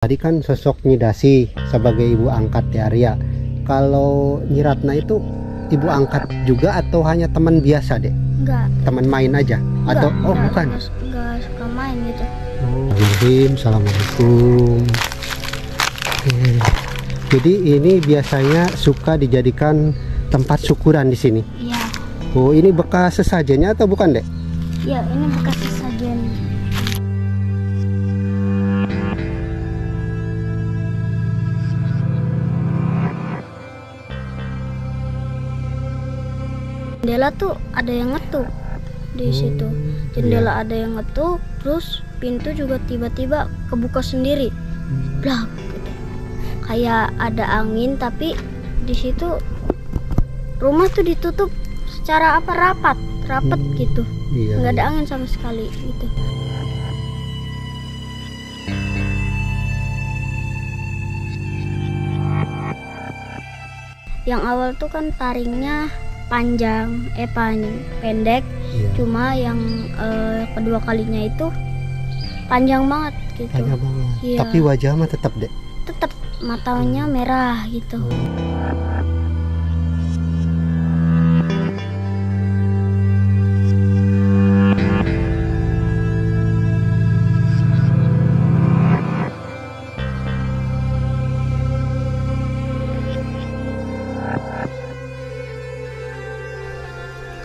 Tadi kan sosok Nyi Dasi sebagai ibu angkat di Arya. Kalau Nyi Ratna itu ibu angkat juga atau hanya teman biasa, Dek? Enggak. Teman main aja? Enggak, Atau oh enggak, bukan? enggak suka main gitu. Assalamualaikum. Jadi ini biasanya suka dijadikan tempat syukuran di sini. Iya. Oh, ini bekas sesajennya atau bukan, Dek? Iya, ini bekas sesajen. Jendela tuh ada yang ngetuk di situ. Jendela ada yang ngetuk, terus pintu juga tiba-tiba kebuka sendiri. Blak gitu. Kayak ada angin, tapi di situ rumah tuh ditutup secara rapat gitu. Iya. Nggak ada angin sama sekali gitu. Yang awal tuh kan taringnya panjang, pendek. Iya. Cuma yang kedua kalinya itu panjang banget gitu. Panjang banget. Iya. Tapi wajah mah tetap, Dek. Tetap matanya merah gitu.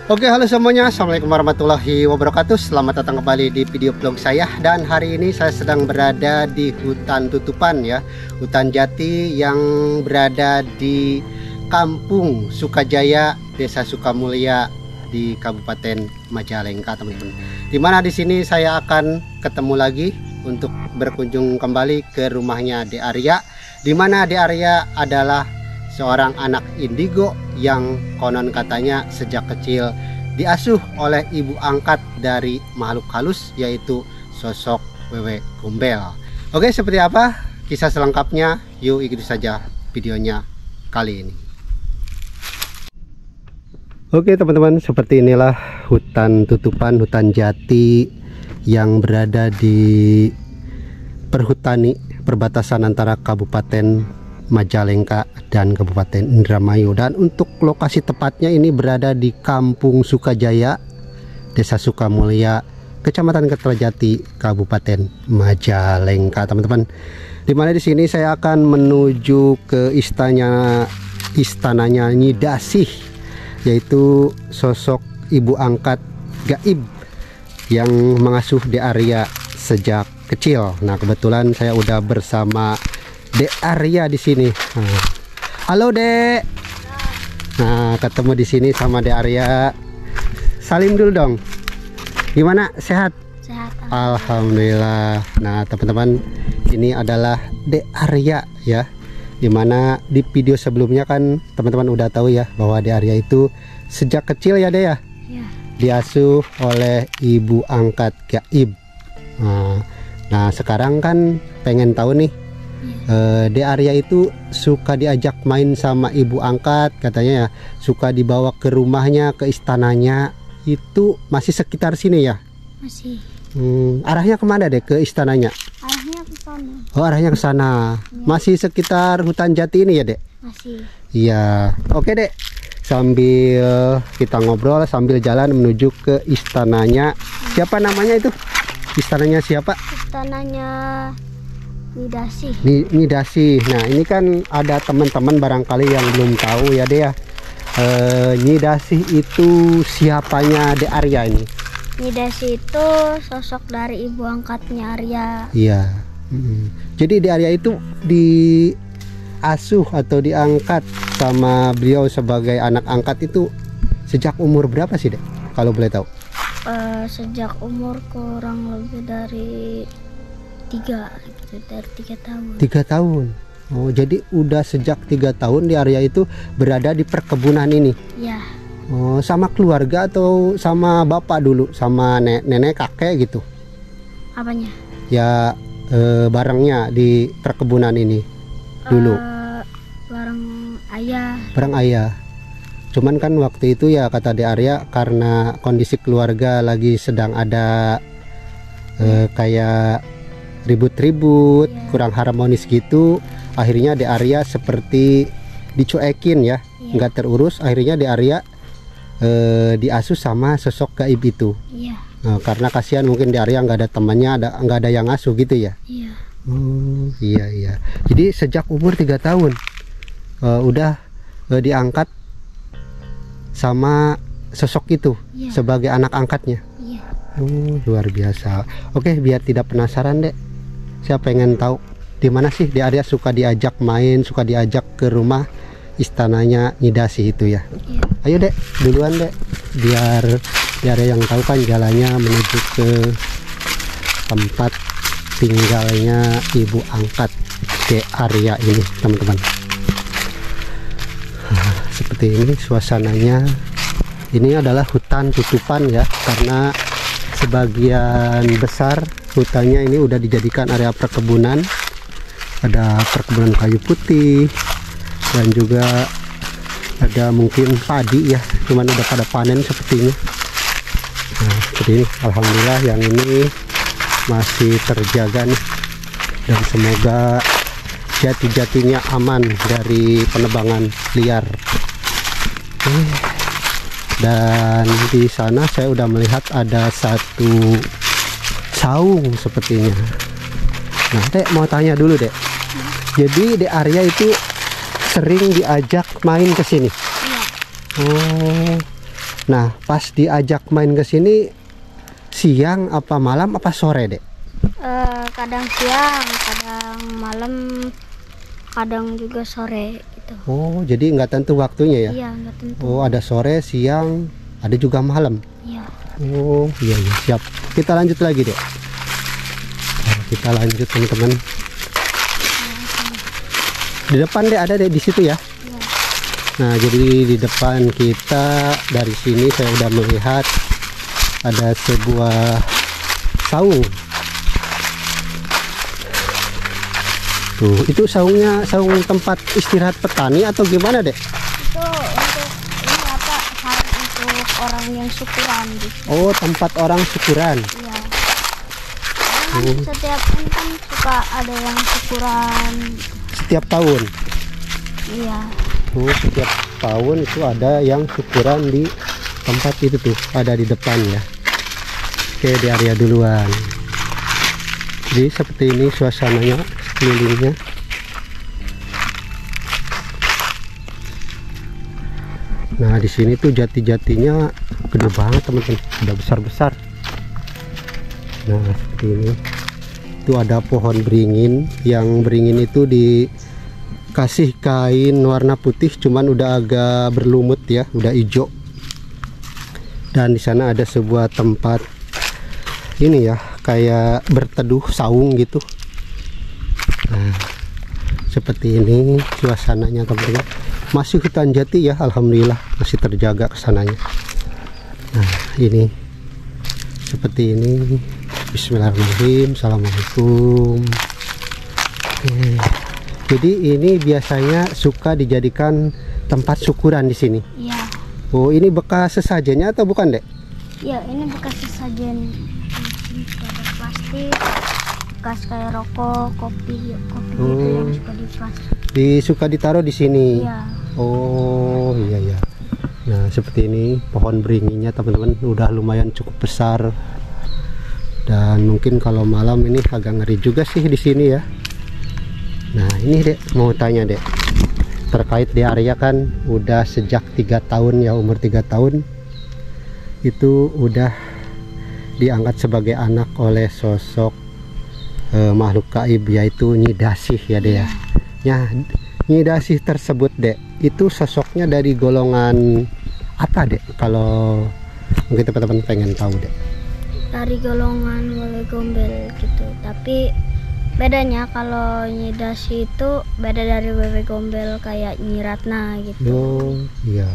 Oke, halo semuanya, assalamualaikum warahmatullahi wabarakatuh. Selamat datang kembali di video vlog saya. Dan hari ini saya sedang berada di hutan tutupan ya, hutan jati yang berada di Kampung Sukajaya, Desa Sukamulya di Kabupaten Majalengka, teman-teman. Dimana di sini saya akan ketemu lagi untuk berkunjung kembali ke rumahnya De Arya. Dimana De Arya adalah seorang anak indigo yang konon katanya sejak kecil diasuh oleh ibu angkat dari makhluk halus, yaitu sosok Wewe Gombel. Oke, seperti apa kisah selengkapnya? Yuk ikuti saja videonya kali ini. Oke teman-teman, seperti inilah hutan tutupan, hutan jati yang berada di perhutani perbatasan antara Kabupaten Majalengka dan Kabupaten Indramayu. Dan untuk lokasi tepatnya ini berada di Kampung Sukajaya, Desa Sukamulya, Kecamatan Kertajati, Kabupaten Majalengka, teman-teman. Dimana di sini saya akan menuju ke istananya Nyi Dasi, yaitu sosok ibu angkat gaib yang mengasuh De Arya sejak kecil. Nah, kebetulan saya udah bersama De Arya di sini. Halo, Dek. Nah, ketemu di sini sama De Arya. Salim dulu dong. Gimana? Sehat? Sehat. Alhamdulillah. Nah, teman-teman, ini adalah De Arya ya. Dimana di video sebelumnya kan teman-teman udah tahu ya bahwa De Arya itu sejak kecil ya, De ya. Ya. Diasuh oleh ibu angkat gaib. Nah, sekarang kan pengen tahu nih, De Arya itu suka diajak main sama ibu angkat katanya ya, suka dibawa ke rumahnya, ke istananya. Itu masih sekitar sini ya? Masih. Arahnya kemana, deh, ke istananya? Arahnya ke sana. Oh, arahnya ke sana. Masih sekitar hutan jati ini ya, Dek? Masih. Iya. Oke, Dek, sambil kita ngobrol sambil jalan menuju ke istananya. Siapa namanya itu? Istananya siapa? Istananya Nyi Dasi. Nyi Dasi. Nah, ini kan ada teman-teman barangkali yang belum tahu ya, Dek ya. Nyi Dasi itu siapanya De Arya ini? Nyi Dasi itu sosok dari ibu angkatnya Arya. Iya. Jadi De Arya itu diasuh atau diangkat sama beliau sebagai anak angkat itu sejak umur berapa sih, Dek? Kalau boleh tahu? Sejak umur kurang lebih dari 3 tahun. 3 tahun. Oh, jadi udah sejak 3 tahun De Arya itu berada di perkebunan ini. Ya. Oh, sama keluarga atau sama bapak dulu, sama nenek kakek gitu? Apanya? Ya, barangnya di perkebunan ini dulu. Barang ayah. Barang ayah. Cuman kan waktu itu ya kata De Arya karena kondisi keluarga lagi sedang ada kayak ribut-ribut, Iya. kurang harmonis gitu. Akhirnya Dek Arya seperti dicuekin ya, Iya. nggak terurus. Akhirnya Dek Arya diasuh sama sosok gaib itu. Iya. Karena kasihan mungkin Dek Arya nggak ada temannya, nggak ada yang ngasuh gitu ya. Iya. Oh iya iya. Jadi sejak umur 3 tahun udah diangkat sama sosok itu Iya. sebagai anak angkatnya. Iya. Oh, luar biasa. Oke, biar tidak penasaran, Dek. Saya pengen tahu di mana sih Dek Arya suka diajak main, suka diajak ke rumah istananya Nyi Dasi itu ya. Iya. Ayo, Dek, duluan, Dek. Biar yang tahu kan jalannya menuju ke tempat tinggalnya ibu angkat Dek Arya ini, teman-teman. Seperti ini suasananya. Ini adalah hutan tutupan ya, karena sebagian besar hutannya ini udah dijadikan area perkebunan. Ada perkebunan kayu putih dan juga ada mungkin padi ya, cuman udah pada panen sepertinya. Nah, seperti ini. Alhamdulillah yang ini masih terjaga nih, dan semoga jati-jatinya aman dari penebangan liar. Dan di sana saya udah melihat ada satu saung sepertinya. Nah, Dek mau tanya dulu, Dek. Jadi Dek Arya itu sering diajak main ke sini. Iya. Oh. Nah, pas diajak main ke sini siang apa malam apa sore, Dek? Kadang siang, kadang malam, kadang juga sore gitu. Oh, jadi nggak tentu waktunya ya? Iya, nggak tentu. Oh, ada sore, siang, ada juga malam. Iya. Oh, iya iya, siap. Kita lanjut lagi, Dek. Nah, kita lanjut, teman-teman. Di depan, Dek, ada, Dek, di situ ya. Iya. Nah, jadi di depan kita dari sini saya udah melihat ada sebuah saung. Tuh, itu saungnya saung tempat istirahat petani atau gimana, Dek? Itu untuk ini apa? Sarang untuk orang yang syukuran gitu. Oh, tempat orang syukuran. Iya. Karena kan setiap kan suka ada yang syukuran. Setiap tahun. Iya. Tuh, setiap tahun itu ada yang syukuran di tempat itu tuh, ada di depan ya. Oke, di area duluan. Jadi seperti ini suasananya kelilingnya. Nah, di sini tuh jati-jatinya gede banget, teman-teman. Udah besar-besar. Nah, seperti ini. Itu ada pohon beringin, yang beringin itu dikasih kain warna putih, cuman udah agak berlumut ya, udah hijau. Dan di sana ada sebuah tempat ini ya, kayak berteduh saung gitu. Nah, seperti ini suasananya, teman-teman. Masih hutan jati ya, alhamdulillah masih terjaga kesananya. Nah, ini seperti ini. Bismillahirrahmanirrahim. Assalamualaikum. Oke. Jadi ini biasanya suka dijadikan tempat syukuran di sini. Iya. Oh, ini bekas sesajennya atau bukan, Dek? Iya, ini bekas sesajen. Ada plastik, bekas kayak rokok, kopi gitu yang suka di plastik. Suka ditaruh di sini. Iya. Oh, iya ya. Nah, seperti ini pohon beringinnya, teman-teman, udah lumayan cukup besar. Dan mungkin kalau malam ini agak ngeri juga sih di sini ya. Nah, ini, Dek, mau tanya, Dek, terkait Dek Arya kan udah sejak 3 tahun ya, umur 3 tahun itu udah diangkat sebagai anak oleh sosok makhluk gaib, yaitu Nyi Dasih ya, Dek ya. Ya, Nyi Dasih tersebut, Dek, itu sosoknya dari golongan apa, Dek? Kalau mungkin teman-teman pengen tahu, Dek. Dari golongan Wewe Gombel gitu. Tapi bedanya kalau Nyi Dasi itu beda dari Wewe Gombel kayak Nyi Ratna gitu. Oh, iya.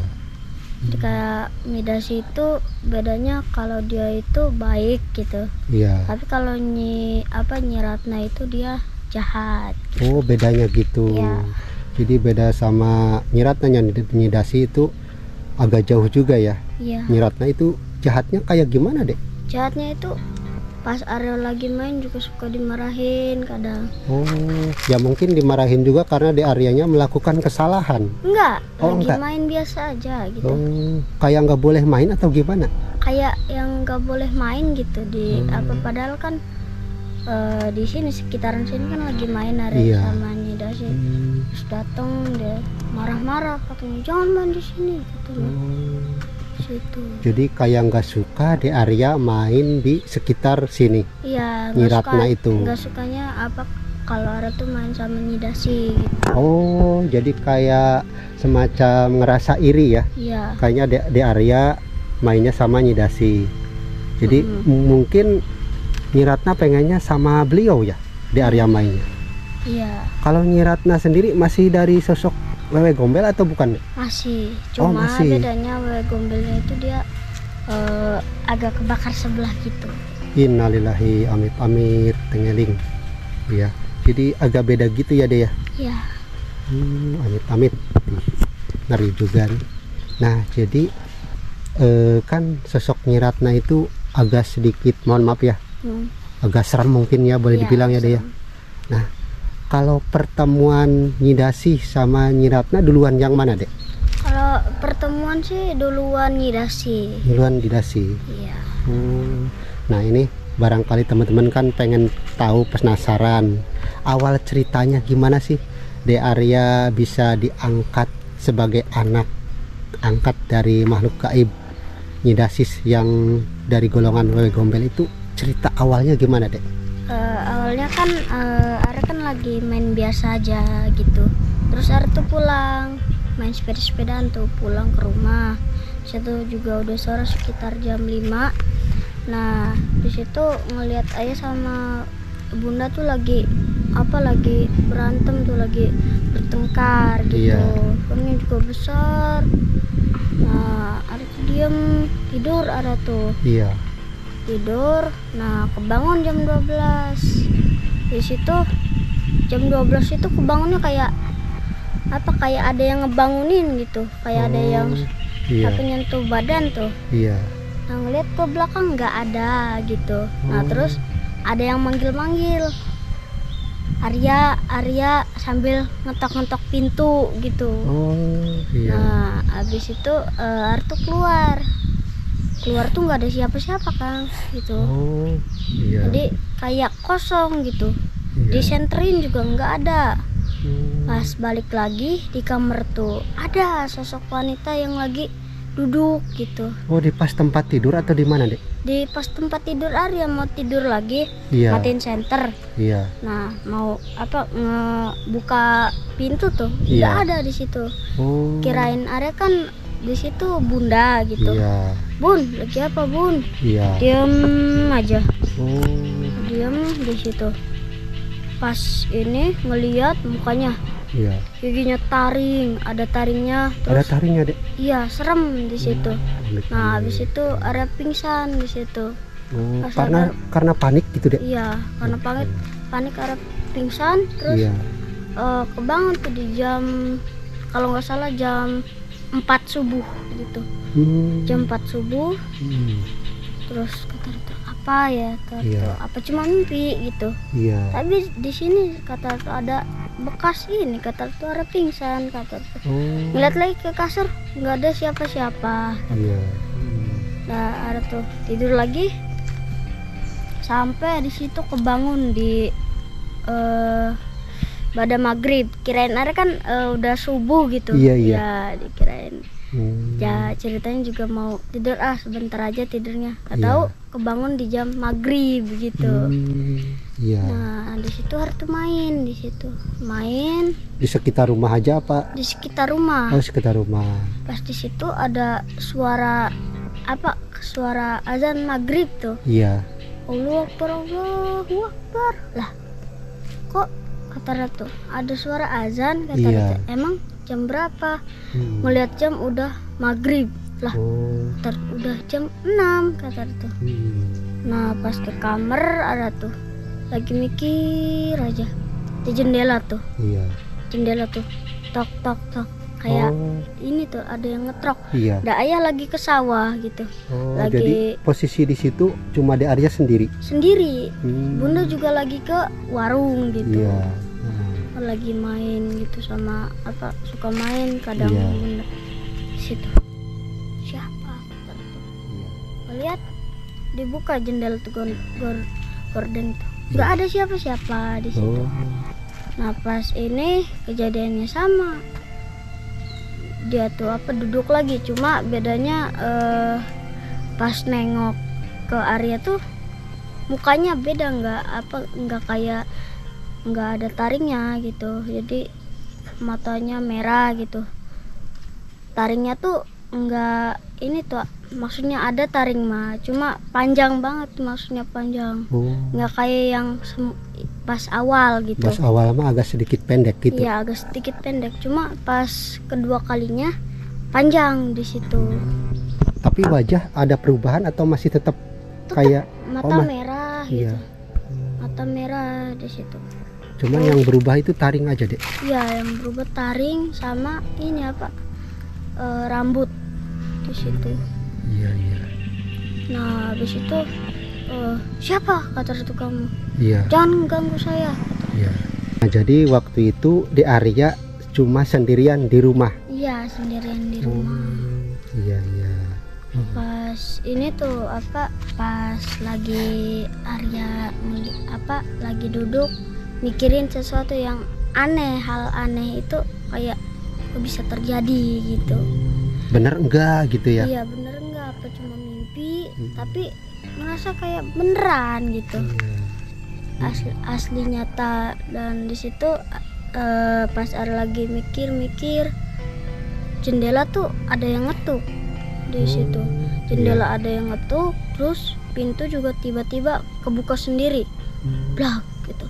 Jadi kayak Nyi Dasi itu bedanya kalau dia itu baik gitu. Iya. Tapi kalau Nyi Ratna itu dia jahat. Oh, bedanya gitu. Iya. Jadi beda sama Nyi Ratna. Nyi Dasi itu agak jauh juga ya. Iya. Nyi Ratna itu jahatnya kayak gimana, Dek? Jahatnya itu pas Arya lagi main juga suka dimarahin kadang. Oh, ya mungkin dimarahin juga karena di Aryanya melakukan kesalahan. Enggak, Oh, lagi enggak. main biasa aja gitu. Oh, kayak nggak boleh main atau gimana? Kayak yang nggak boleh main gitu di Hmm. apa padahal kan di sini sekitaran sini kan lagi main Arya Iya. sama Nidasi. Terus datang dia marah-marah katanya jangan main di sini katanya. Oh, Situ. jadi kayak nggak suka di Arya main di sekitar sini. Iya, Nyi Ratna itu. nggak sukanya apa kalau Arya tuh main sama Nidasi gitu. Oh, jadi kayak semacam ngerasa iri ya? Iya. Kayaknya di Arya mainnya sama Nyidasi. Jadi mungkin Nyi Ratna pengennya sama beliau ya di Arya mainnya. Iya, Kalau Nyi Ratna sendiri masih dari sosok Wewe Gombel atau bukan? masih. Oh, Cuma masih. bedanya Wewe Gombelnya itu dia agak kebakar sebelah gitu. Innalillahi amit amit tengeling. Ya. Jadi agak beda gitu ya deh ya. Iya. Amit amit. Ngeri juga nih. Nah, jadi kan sosok Nyi Ratna itu agak sedikit, mohon maaf ya, agak serem mungkin ya, boleh Iya, dibilang ya deh ya. serem. Nah, kalau pertemuan Nyidasi sama Nyi Ratna duluan yang mana dek? Kalau pertemuan sih duluan Nidasi. Duluan Nyidasi. Iya. Nah ini barangkali teman-teman kan pengen tahu, penasaran awal ceritanya gimana sih De Arya bisa diangkat sebagai anak angkat dari makhluk gaib Nyidasis yang dari golongan Wewe Gombel itu. Cerita awalnya gimana dek? Awalnya kan Arya kan lagi main biasa aja gitu. Terus Arya tuh pulang main sepeda-sepedaan tuh pulang ke rumah. Situ juga udah sore sekitar jam 5. Nah di situ ngelihat ayah sama bunda tuh lagi berantem tuh, lagi bertengkar gitu. Iya. Perutnya juga besar. Nah Arya tuh diem tidur, Arya tuh Iya. tidur. Nah kebangun jam 12. Di situ jam 12 itu kebangunnya kayak ada yang ngebangunin gitu, kayak ada yang Iya. tapi nyentuh badan tuh. Iya. Nah ngeliat ke belakang nggak ada gitu. Nah Oh. terus ada yang manggil-manggil Arya sambil ngetok-ngetok pintu gitu. Oh iya. Nah habis itu Arya tuh keluar tuh nggak ada siapa-siapa kan gitu. Oh iya. Jadi kayak kosong gitu. Iya. Disenterin juga nggak ada. Hmm. Pas balik lagi di kamar tuh ada sosok wanita yang lagi duduk gitu. Oh, di pas tempat tidur atau di mana dek? Di pas tempat tidur Arya mau tidur lagi, Iya. matiin senter. Iya. Nah mau ngebuka pintu tuh Iya. nggak ada di situ. Oh. Kirain Arya kan di situ bunda gitu. Iya. Bun, lagi apa bun? Iya. Diem aja, Oh. diem di situ. Pas ini ngeliat mukanya, Iya. giginya taring, ada taringnya. Ada Terus taringnya dek. iya serem di situ. Amit-amit. Nah habis itu Arya pingsan di situ. Oh, pas karena panik gitu dek. Iya, karena panik Arya pingsan. Terus Iya. kebangun tuh di jam, kalau nggak salah jam 4 subuh gitu. Jam 4 subuh. Terus kata itu apa ya? Kata Iya. itu, apa cuma mimpi gitu. Iya. Tapi di sini kata itu ada bekas ini, kata itu Arya pingsan, kata itu. Oh. Ngeliat lagi ke kasur nggak ada siapa-siapa. Iya. Nah Arya tuh tidur lagi sampai di situ kebangun di pada maghrib. Kirain Arya kan udah subuh gitu. Iya, iya. Ya dikirain. Hmm. Ya ceritanya juga mau tidur sebentar aja tidurnya. Gak Iya. tahu kebangun di jam maghrib gitu. Iya. Nah di situ Arya tuh main di situ, main Di sekitar rumah aja apa? di sekitar rumah. Oh, sekitar rumah. Pas di situ ada suara azan maghrib tuh. Iya. Allahu Akbar, Allahu Akbar. Lah kok kata Ratu ada suara azan, kata Iya. Ratu. Emang jam berapa? Ngeliat jam udah maghrib. Lah Oh. udah jam 6, kata Ratu. Nah pas ke kamar ada tuh lagi mikir aja di jendela tuh. Iya. Jendela tuh tok tok tok. kayak ini tuh ada yang ngetrok. Iya. Dah ayah lagi ke sawah gitu. Lagi Jadi posisi di situ cuma di Arya sendiri. sendiri. Bunda juga lagi ke warung gitu. Iya. Lagi main gitu sama apa suka main kadang Iya. Bunda di situ. Siapa? Lihat dibuka jendela tuh gorden tuh. Nggak ada siapa-siapa di situ. Nah pas ini kejadiannya sama. Dia tuh apa duduk lagi, cuma bedanya pas nengok ke Arya tuh mukanya beda, nggak kayak nggak ada taringnya gitu, jadi matanya merah gitu. Taringnya tuh nggak ini tuh, maksudnya ada taring mah, cuma panjang banget, maksudnya panjang, nggak kayak yang pas awal gitu. Pas awal mah agak sedikit pendek gitu. Iya agak sedikit pendek, cuma pas kedua kalinya panjang di situ. Tapi wajah ada perubahan atau masih tetap kayak Mata merah iya. gitu. Mata merah di situ. Cuman yang berubah itu taring aja deh. Iya yang berubah taring sama ini apa rambut di situ. Iya iya. Nah habis itu siapa kata itu kamu? Iya. Jangan ganggu saya. Iya. Nah, jadi waktu itu di Arya cuma sendirian di rumah. Iya sendirian di rumah. Iya iya. Pas ini tuh apa pas lagi Arya lagi duduk mikirin sesuatu yang aneh, hal aneh itu kayak kok bisa terjadi gitu. Bener enggak gitu ya? Iya bener enggak apa cuma mimpi, tapi merasa kayak beneran gitu. Asli nyata. Dan di situ pas Arya lagi mikir jendela tuh ada yang ngetuk di situ. Jendela ada yang ngetuk, terus pintu juga tiba-tiba kebuka sendiri. Blak gitu.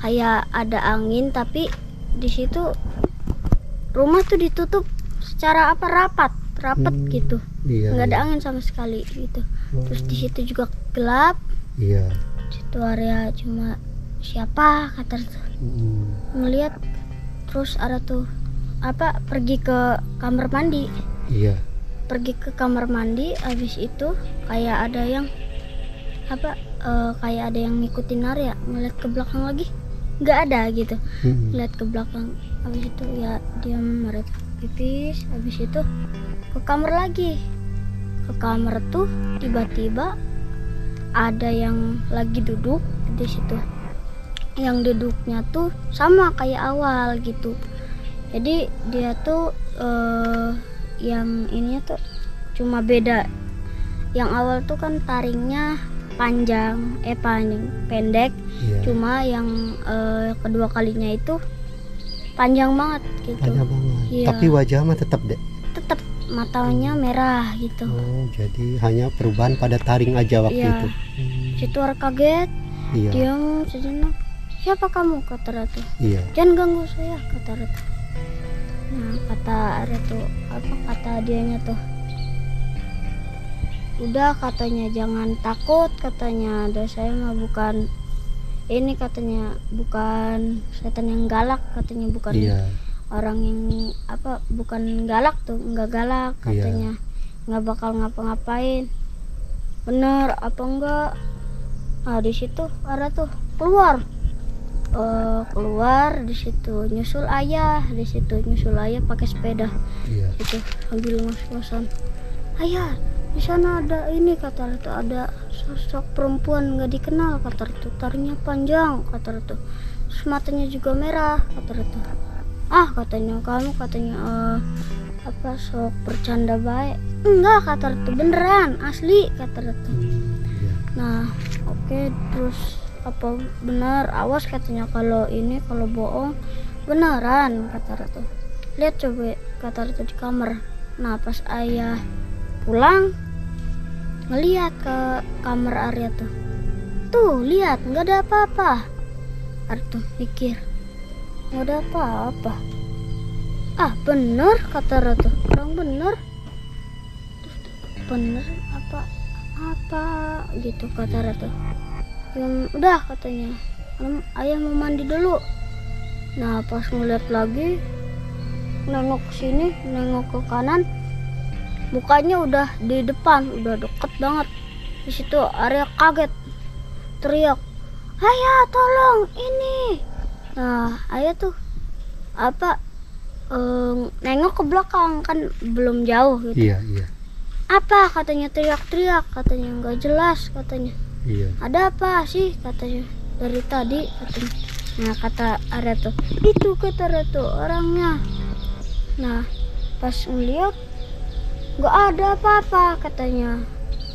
Kayak ada angin, tapi di situ rumah tuh ditutup secara rapat gitu. Iya, Nggak ada angin sama sekali gitu. Terus di situ juga gelap. Iya. Situ Arya cuma siapa kata tuh. Ngelihat terus ada tuh pergi ke kamar mandi. Iya. Pergi ke kamar mandi, habis itu kayak ada yang kayak ada yang ngikutin Arya, ngeliat ke belakang lagi nggak ada gitu. Lihat ke belakang, habis itu ya diam, mereka pipis, habis itu ke kamar lagi. Ke kamar tuh tiba-tiba ada yang lagi duduk di situ. Yang duduknya tuh sama kayak awal gitu. Jadi dia tuh yang ininya tuh cuma beda. Yang awal tuh kan taringnya pendek. Iya. Cuma yang kedua kalinya itu panjang banget gitu. Panjang banget. Iya. Tapi wajah mah tetap deh. Tetap matanya merah gitu. Jadi hanya perubahan pada taring aja waktu Iya. itu. Situ Arya kaget. Iya. Diam sejenak. Siapa kamu kata Ratu? Iya. Jangan ganggu saya kata Ratu. Nah kata Arya tuh kata dianya tuh, udah katanya jangan takut katanya, dan saya mah bukan ini katanya, bukan setan yang galak katanya, bukan Iya. orang yang bukan galak tuh, nggak galak katanya, nggak bakal ngapa-ngapain. Bener apa enggak? Nah di situ Arya tuh keluar di situ nyusul ayah pakai sepeda. Iya. Itu sambil ngos-ngosan, ayah di sana ada ini kata Ratu, ada sosok perempuan nggak dikenal kata Ratu, taringnya panjang kata Ratu, terus matanya juga merah kata Ratu. Katanya kamu katanya sok bercanda baik. Enggak kata Ratu, beneran asli kata Ratu. Nah oke, terus benar, awas katanya kalau bohong beneran kata Ratu. Lihat coba kata Ratu di kamar. Nah pas ayah pulang ngeliat ke kamar Arya tuh lihat nggak ada apa-apa. Arya mikir nggak ada apa-apa. Bener kata Ratu, orang bener. Bener apa gitu kata Ratu. Udah katanya ayah mau mandi dulu. Nah pas ngeliat lagi nengok ke sini, nengok ke kanan, mukanya udah di depan, udah deket banget. Di situ Arya kaget, teriak, ayah tolong ini. Nah ayah tuh nengok ke belakang, kan belum jauh gitu. Iya. Apa katanya, teriak-teriak katanya, nggak jelas katanya. Iya. Ada apa sih katanya, dari tadi katanya. Nah kata Arya tuh, itu kata Arya tuh orangnya. Nah pas ngeliat nggak ada apa-apa katanya,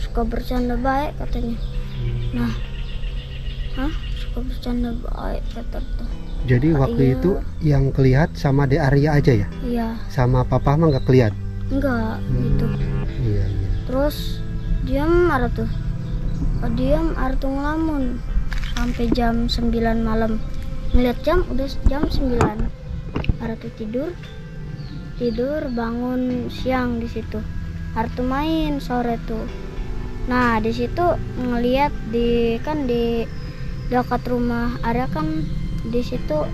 suka bercanda baik katanya. Nah suka bercanda baik kata tuh. Jadi waktu iya. itu yang kelihat sama De Arya aja ya? Iya. Sama papa mah nggak kelihat? Enggak gitu. Iya. Terus diam Arya tuh, ngelamun sampai jam 9 malam. Ngeliat jam udah jam 9. Arya tuh tidur bangun siang di situ. Arya tuh main sore tuh. Nah di situ ngeliat di dekat rumah Arya kan, di situ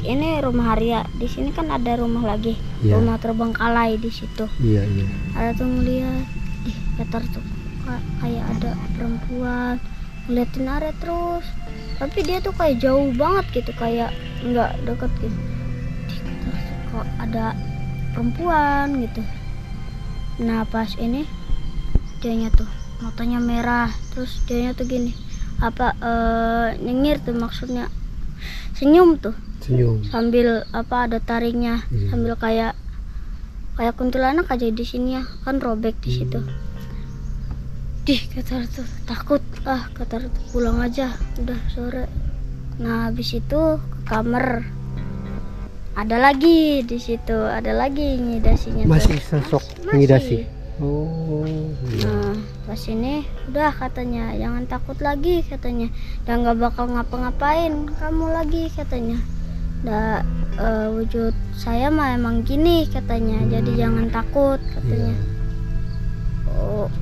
ini rumah Arya, di sini kan ada rumah lagi, rumah terbengkalai di situ. Iya. Arya tuh ngeliat, kata tuh kayak ada perempuan ngeliatin Arya terus, tapi dia tuh kayak jauh banget gitu, kayak nggak deket gitu. Terus kok ada perempuan gitu. Nah pas ini dianya tuh matanya merah, terus dianya tuh gini, nyengir tuh, maksudnya senyum sambil ada taringnya. Sambil kayak kuntilanak aja di sini ya, kan robek di situ. Kata tuh takut, kata tuh pulang aja, udah sore. Nah habis itu ke kamar, ada lagi di situ, ada lagi ngidasinya. Masih sosok ngidasi. Oh. Nah pas ini udah katanya, jangan takut lagi katanya, dan nggak bakal ngapa-ngapain kamu lagi katanya. Wujud saya mah emang gini katanya, jadi jangan takut katanya.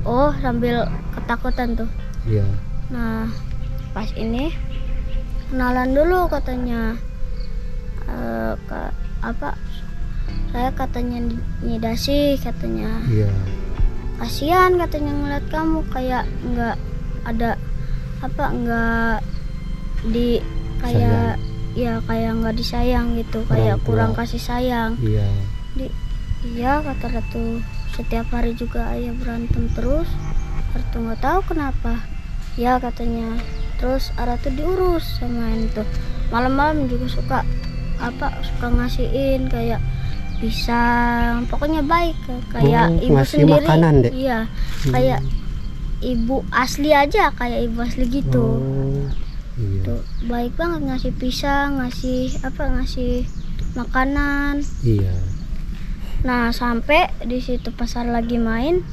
Oh sambil ketakutan tuh. Iya. Nah pas ini kenalan dulu katanya. Saya katanya nyidasi katanya. Iya. Kasihan katanya ngeliat kamu kayak nggak ada nggak di kayak sayang. Ya kayak nggak disayang gitu, kayak kurang kasih sayang. Iya. Iya kata Ratu, setiap hari juga ayah berantem terus. Ratu nggak tahu kenapa. Ya katanya. Terus Ratu diurus sama itu. Malam-malam juga suka ngasihin kayak pisang, pokoknya baik kayak ibu sendiri. Makanan deh. Iya, kayak ibu asli aja, kayak ibu asli gitu. Iya. Tuh baik banget, ngasih pisang, ngasih makanan. Iya. Nah sampai di situ pasar lagi main,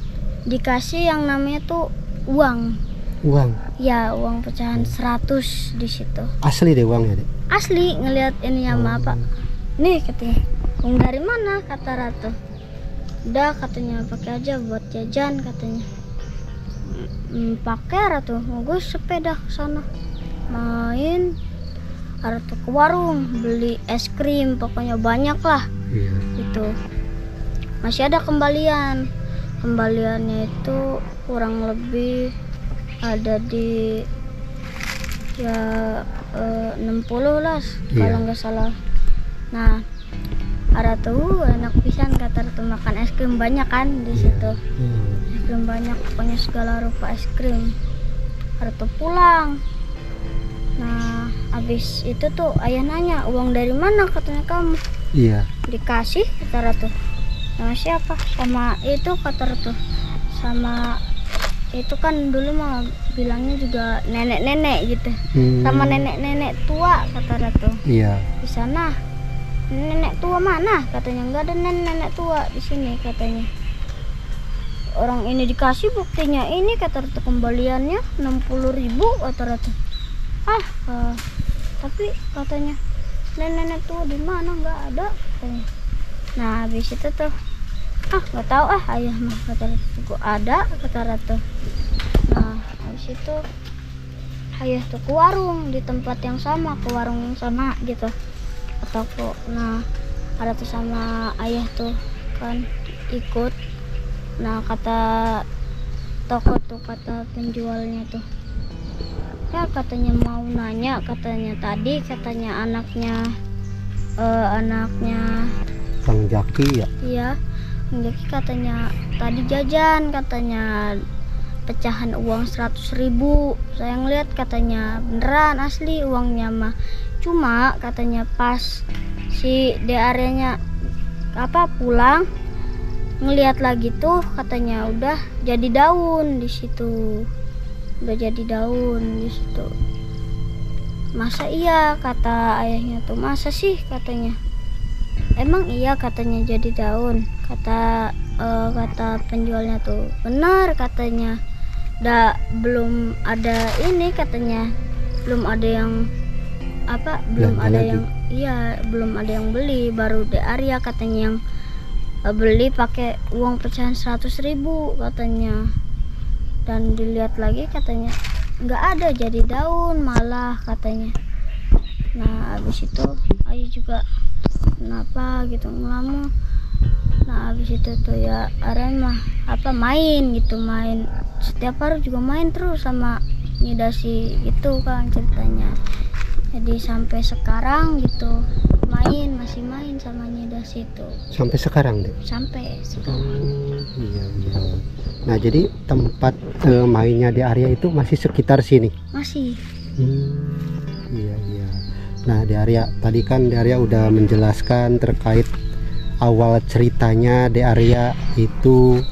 dikasih yang namanya tuh uang. Ya uang pecahan 100 di situ. Asli deh uangnya deh. Asli, ngelihat ini sama nih katanya, uang dari mana kata Ratu. Udah katanya pakai aja buat jajan katanya. Pakai Ratu, gue sepeda ke sana main. Ratu ke warung beli es krim, pokoknya banyak lah. Iya. Itu masih ada kembaliannya itu kurang lebih ada di 60 lah kalau nggak salah. Nah Ratu enak pisan kata Ratu, makan es krim banyak kan di situ. Es krim banyak, pokoknya segala rupa es krim. Ratu pulang. Nah habis itu tuh ayah nanya, uang dari mana katanya kamu. Iya. Dikasih kata Ratu. Sama siapa? Sama itu kata Ratu. Sama itu kan dulu mah bilangnya juga nenek-nenek gitu. Sama nenek-nenek tua kata Ratu. Iya. Di sana nenek tua mana katanya, nggak ada nenek tua di sini katanya. Orang ini dikasih buktinya ini kata Ratu, kembaliannya 60.000 kata Ratu. Tapi katanya nenek tua di mana, nggak ada katanya. Nah habis itu tuh nggak tahu ayah mah kata Ratu, kok ada kata Ratu. Nah habis itu ayah tuh ke warung di tempat yang sama, ke warung yang sama gitu, ke toko. Nah ada tuh sama ayah tuh kan ikut. Nah kata toko tuh, kata penjualnya tuh, ya katanya mau nanya, katanya tadi katanya anaknya Kang Jaki ya. iya Kang Jaki katanya tadi jajan, katanya pecahan uang 100.000. Saya ngeliat katanya beneran asli uangnya mah, cuma katanya pas si Aryanya pulang ngeliat lagi tuh katanya udah jadi daun di situ, udah jadi daun di situ. Masa iya, kata ayahnya tuh, masa sih katanya, emang iya katanya jadi daun. Kata penjualnya tuh benar katanya, belum ada ini katanya, belum ada yang belum ada yang beli, baru De Arya katanya yang beli pakai uang pecahan 100.000 katanya. Dan dilihat lagi katanya nggak ada, jadi daun malah katanya. Nah habis itu Ayu juga kenapa gitu ngelamun. Nah habis itu tuh ya Arya mah main gitu, main setiap hari juga main terus sama Nyidasi gitu kan ceritanya. Jadi sampai sekarang gitu masih main sama Nyidasi itu. Sampai sekarang deh. Sampai sekarang. Iya. Nah jadi tempat mainnya De Arya itu masih sekitar sini. Masih. Iya. Nah De Arya tadi kan De Arya udah menjelaskan terkait awal ceritanya De Arya itu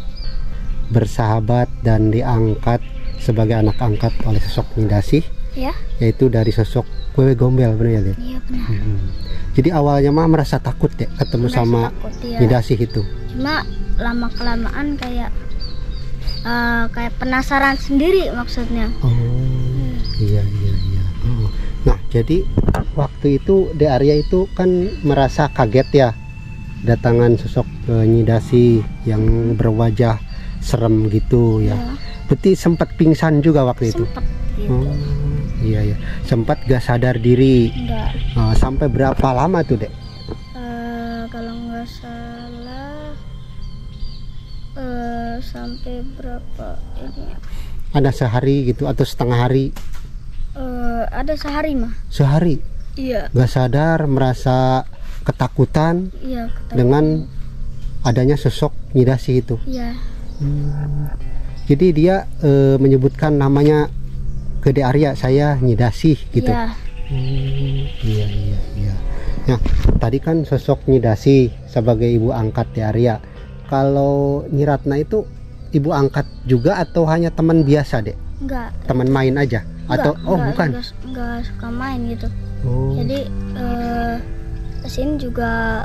bersahabat dan diangkat sebagai anak angkat oleh sosok Nyidasi. Ya. Yaitu dari sosok Wewe Gombel, benar ya De? Iya benar. Jadi awalnya mah merasa takut ya ketemu sama Nyidasi itu. Cuma lama kelamaan kayak penasaran sendiri maksudnya. Oh iya. Oh. Nah jadi waktu itu De Arya itu kan merasa kaget ya datangan sosok Nyidasi yang berwajah serem gitu ya. Berarti sempat pingsan juga waktu itu. Sempat gitu. Iya. Sempat gak sadar diri. Enggak. Sampai berapa lama tuh Dek? Kalau nggak salah sampai berapa ini? Ada sehari gitu atau setengah hari? Ada sehari mah. Sehari? Iya. Gak sadar, merasa ketakutan. Iya. Dengan adanya sosok Nyidasi itu. Iya. Jadi dia menyebutkan namanya ke De Arya, saya Nyidasi gitu. Iya. Iya. Nah tadi kan sosok Nyidasi sebagai ibu angkat De Arya. Kalau Nyi Ratna itu ibu angkat juga atau hanya teman biasa Dek? Enggak. Teman main aja? Atau bukan? Enggak suka main gitu. Jadi kesini juga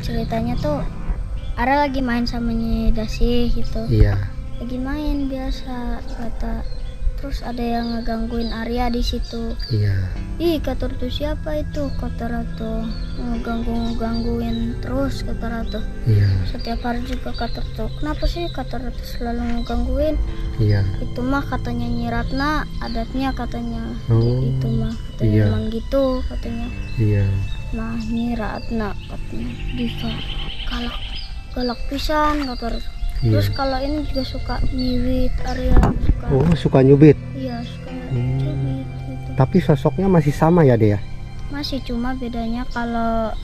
ceritanya tuh Ara lagi main sama Nyidasi gitu. Iya. Lagi main biasa terus ada yang ngegangguin Arya di situ. Iya. Ih kata Ratu, siapa itu? Kata Ratu, ngegangguin terus kata Ratu. Iya. Setiap hari juga kata Ratu, kenapa sih kata Ratu selalu ngegangguin? Iya. Itu mah katanya Nyi Ratna adatnya katanya. Itu mah katanya iya. Emang gitu katanya. Iya. Nah Nyi Ratna katanya bisa galak pisan kata Ratu. Terus kalau ini juga suka nyubit Arya suka. Suka nyubit? Iya suka nyubit gitu. Tapi sosoknya masih sama ya Dea? Masih, cuma bedanya kalau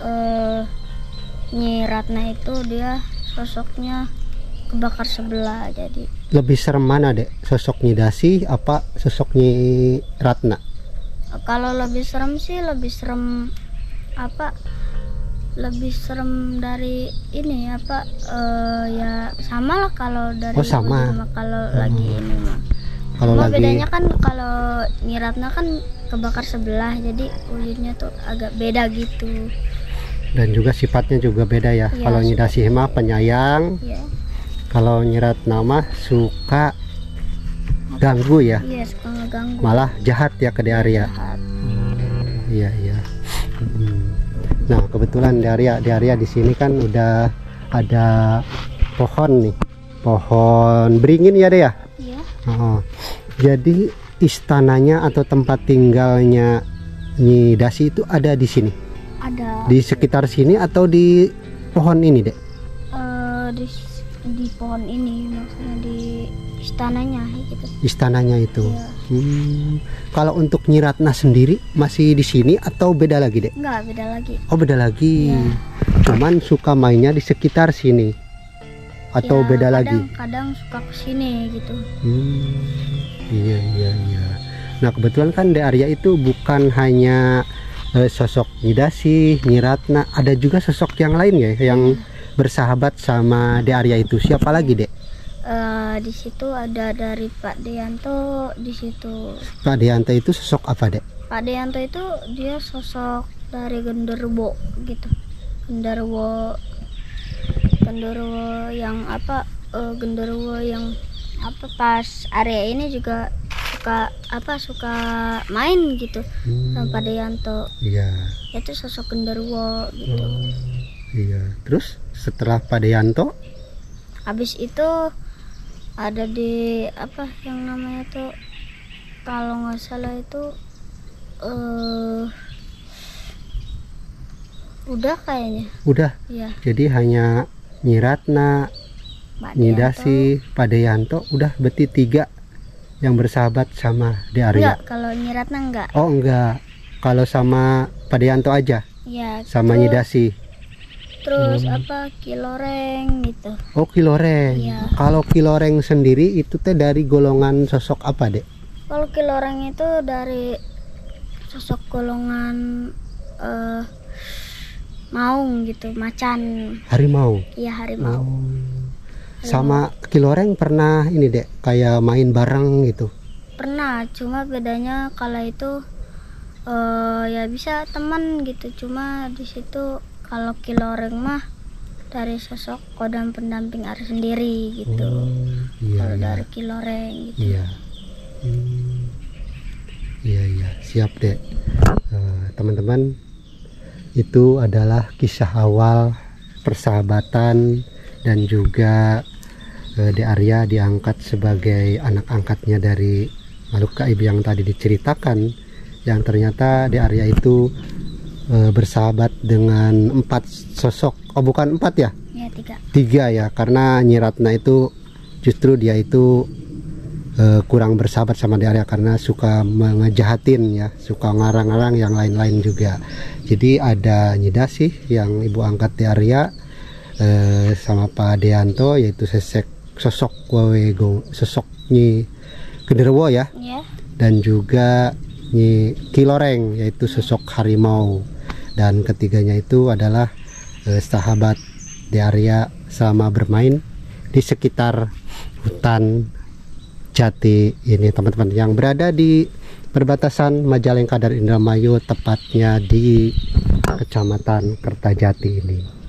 Nyi Ratna itu dia sosoknya kebakar sebelah. Jadi lebih serem mana Dek? Sosok Nyidasi apa sosok Nyi Ratna? Kalau lebih serem sih lebih serem dari ini ya sama lah kalau dari sama. Kalau lagi ini mah. Kalau lagi bedanya kan kalau Nyi Ratna kan kebakar sebelah, jadi wujudnya tuh agak beda gitu. Dan juga sifatnya juga beda ya. Kalau Nyidasi mah penyayang. Ya. Kalau Nyi Ratna mah suka ganggu ya. Iya, suka ngeganggu. Malah jahat ya ke De Arya. Iya. Nah kebetulan De Arya di sini kan udah ada pohon nih, pohon beringin ya Dea. Iya. Jadi istananya atau tempat tinggalnya Nyidasi itu ada di sini. Ada Di sekitar sini atau di pohon ini, Dek? di pohon ini, maksudnya di istananya gitu. Istananya itu. Iya. Kalau untuk Nyi Ratna sendiri masih di sini atau beda lagi, Dek? Enggak, beda lagi. Oh, beda lagi. Iya. Cuman suka mainnya di sekitar sini atau Ya, beda lagi? kadang suka kesini gitu. Iya, iya, iya. Nah, kebetulan kan di area itu bukan hanya sosok Nyi Dasih, Nyi Ratna, ada juga sosok yang lain ya yang bersahabat sama di area itu. Siapa lagi, Dek? Di situ ada dari Pak Deyanto di situ. Pak Deyanto itu sosok apa, Dek? Pak Deyanto itu dia sosok dari genderuwo gitu. Genderuwo yang apa? Genderuwo yang apa, pas area ini juga suka main gitu sama Pak Deyanto. Iya. Itu sosok genderuwo gitu. Iya. Terus setelah Pak Deyanto, Habis itu ada di apa yang namanya tuh, kalau nggak salah itu udah kayaknya. udah. Ya, Jadi hanya Nyi Ratna, Pak Nyi Deyanto. Dasih, Pak Deyanto, udah berarti 3 yang bersahabat sama di area. Enggak, kalau Nyi Ratna enggak. Oh, enggak. Kalau sama Pak Deyanto aja, Ya, sama Nyi Dasih. terus apa, Kiloreng gitu. Oh, Kiloreng. Iya. Kalau Kiloreng sendiri itu teh dari golongan sosok apa, Dek? Kalau Kiloreng itu dari sosok golongan maung gitu, macan. Harimau. Iya, harimau. Oh. Sama Kiloreng pernah ini, Dek, kayak main bareng gitu. Pernah, cuma bedanya kalau itu ya bisa teman gitu, cuma di situ kalau Kiloreng mah dari sosok kodam pendamping Ari sendiri gitu. Iya, Kalau iya. dari Kiloreng gitu. Iya. Iya, iya, siap, Dek. Teman-teman, itu adalah kisah awal persahabatan dan juga De Arya diangkat sebagai anak angkatnya dari makhluk gaib yang tadi diceritakan, yang ternyata De Arya itu bersahabat dengan 4 sosok. Oh, bukan 4 ya? Ya, 3. 3 ya, karena Nyi Ratna itu justru dia itu kurang bersahabat sama De Arya karena suka ngejahatin ya, suka ngarang-ngarang yang lain-lain juga. Jadi ada Nyi Dasih yang ibu angkat De Arya, sama Pak Deyanto yaitu sosok Nyi Genderuwo ya, Ya. dan juga Nyi Kiloreng yaitu sosok harimau, dan ketiganya itu adalah sahabat De Arya selama bermain di sekitar hutan jati ini, teman-teman, yang berada di perbatasan Majalengka dan Indramayu, tepatnya di Kecamatan Kertajati ini.